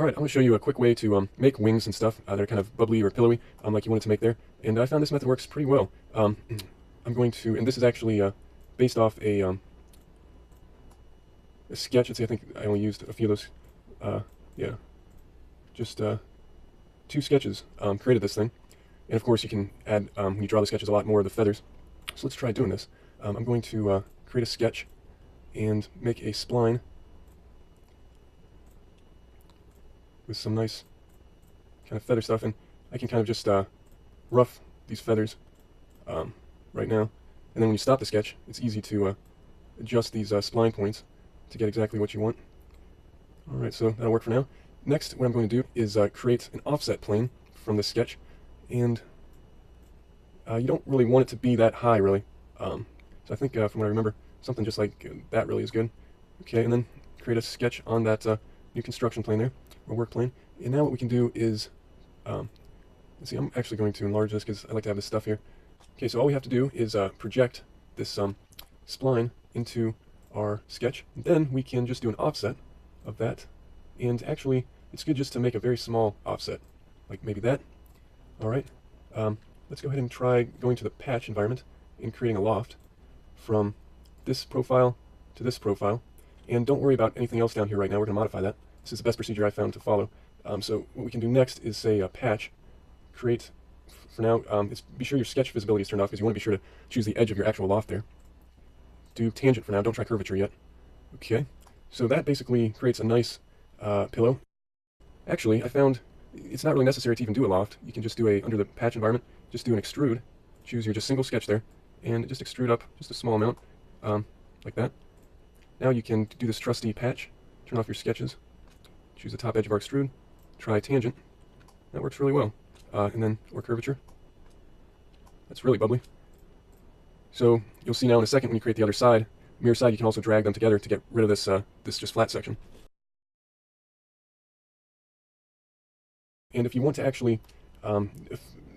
Alright, I'm going to show you a quick way to make wings and stuff that are kind of bubbly or pillowy, like you wanted to make there. And I found this method works pretty well. I'm going to, and this is actually based off a sketch. Let's see, I think I only used a few of those. Yeah, just 2 sketches created this thing. And of course you can add, when you draw the sketches, a lot more of the feathers. So let's try doing this. I'm going to create a sketch and make a spline with some nice kind of feather stuff, and I can kind of just rough these feathers right now, and then when you stop the sketch, it's easy to adjust these spline points to get exactly what you want. Alright, so that'll work for now. Next, what I'm going to do is create an offset plane from this sketch, and you don't really want it to be that high, really. So I think, from what I remember, something just like that really is good. Okay, and then create a sketch on that new construction plane there, or work plane. And now what we can do is, let's see, I'm actually going to enlarge this because I like to have this stuff here. Okay, so all we have to do is project this spline into our sketch. And then we can just do an offset of that. And actually, it's good just to make a very small offset, like maybe that. Alright, let's go ahead and try going to the patch environment and creating a loft from this profile to this profile. And don't worry about anything else down here right now, we're going to modify that. This is the best procedure I found to follow. So what we can do next is say a patch, create, for now, be sure your sketch visibility is turned off because you want to be sure to choose the edge of your actual loft there. Do tangent for now, don't try curvature yet. Okay, so that basically creates a nice pillow. Actually, I found it's not really necessary to even do a loft. You can just do under the patch environment, just do an extrude, choose your just single sketch there, and just extrude up just a small amount, like that. Now you can do this trusty patch, turn off your sketches, choose the top edge of our extrude, try tangent. That works really well. And then, or curvature. That's really bubbly. So you'll see now in a second when you create the other side, mirror side, you can also drag them together to get rid of this this just flat section. And if you want to actually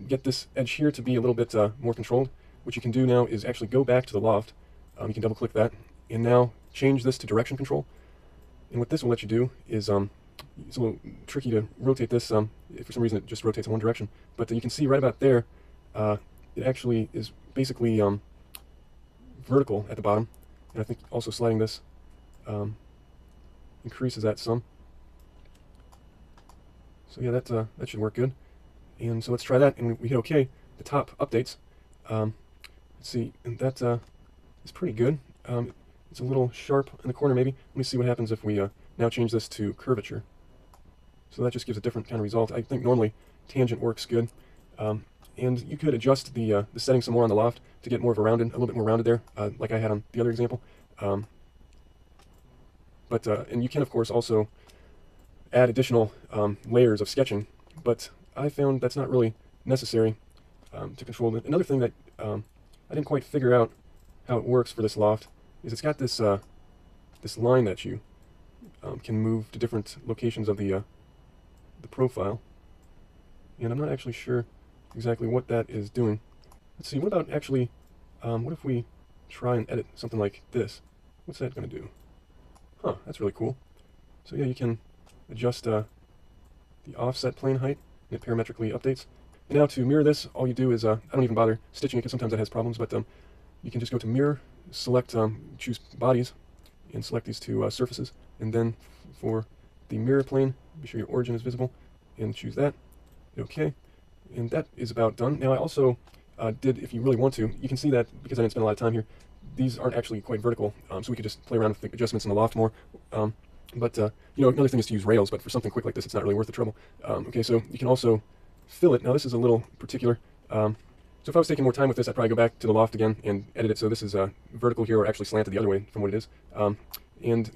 get this edge here to be a little bit more controlled, what you can do now is actually go back to the loft. You can double click that, and now change this to direction control. And what this will let you do is, it's a little tricky to rotate this, for some reason it just rotates in one direction, but you can see right about there, it actually is basically vertical at the bottom, and I think also sliding this increases that some. So yeah, that should work good. And so let's try that, and we hit OK. The top updates. Let's see, and that is pretty good. It's a little sharp in the corner maybe. Let me see what happens if we now change this to curvature. So that just gives a different kind of result. I think normally tangent works good. And you could adjust the setting some more on the loft to get more of a little bit more rounded there, like I had on the other example. And you can of course also add additional layers of sketching, but I found that's not really necessary to control it. Another thing that I didn't quite figure out how it works for this loft is it's got this this line that you can move to different locations of the profile, and I'm not actually sure exactly what that is doing. Let's see, what about actually, what if we try and edit something like this? What's that going to do? Huh, that's really cool. So yeah, you can adjust the offset plane height, and it parametrically updates. And now to mirror this, all you do is, I don't even bother stitching it because sometimes that has problems, but you can just go to mirror, select, choose bodies, and select these 2 surfaces, and then for the mirror plane, be sure your origin is visible, and choose that. Hit OK, and that is about done. Now I also did, if you really want to, you can see that because I didn't spend a lot of time here, these aren't actually quite vertical, so we could just play around with the adjustments in the loft more. But you know, another thing is to use rails, but for something quick like this, it's not really worth the trouble. Okay, so you can also fill it. Now this is a little particular. So if I was taking more time with this, I'd probably go back to the loft again and edit it so this is vertical here, or actually slanted the other way from what it is. And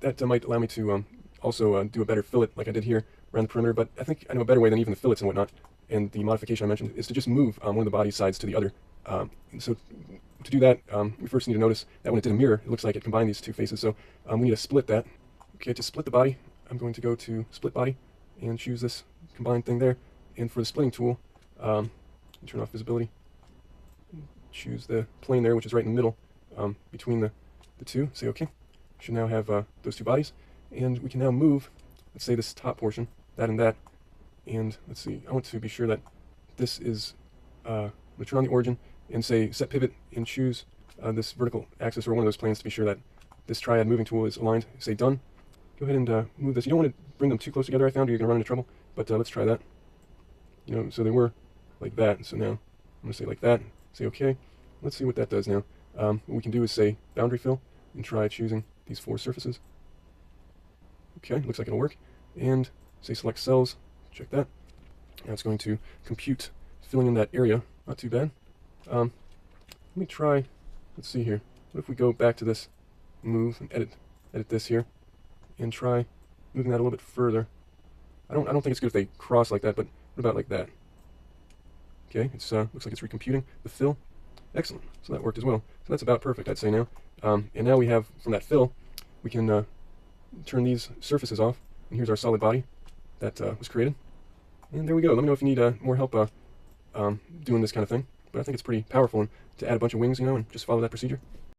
that might allow me to also do a better fillet like I did here around the perimeter, but I think I know a better way than even the fillets and whatnot. And the modification I mentioned is to just move one of the body sides to the other. And so to do that, we first need to notice that when it did a mirror, it looks like it combined these 2 faces. So we need to split that. Okay, to split the body, I'm going to go to split body and choose this combined thing there. And for the splitting tool, turn off visibility. Choose the plane there, which is right in the middle between the 2. Say OK. We should now have those 2 bodies. And we can now move let's say this top portion, that and that, and let's see, I want to be sure that this is, I'm going to turn on the origin and say set pivot and choose this vertical axis or one of those planes to be sure that this triad moving tool is aligned. Say done. Go ahead and move this. You don't want to bring them too close together, I found, or you're going to run into trouble, but let's try that. You know, so they were like that, so now I'm going to say like that, say okay. Let's see what that does now. What we can do is say boundary fill and try choosing these 4 surfaces. Okay, looks like it'll work. And say select cells, check that. Now it's going to compute filling in that area. Not too bad. Let me try, let's see here. What if we go back to this move and edit this here and try moving that a little bit further. I don't think it's good if they cross like that, but what about like that? Okay, it's looks like it's recomputing the fill. Excellent. So that worked as well. So that's about perfect, I'd say now. And now we have, from that fill, we can turn these surfaces off. And here's our solid body that was created. And there we go. Let me know if you need more help doing this kind of thing. But I think it's pretty powerful, and to add a bunch of wings, you know, and just follow that procedure.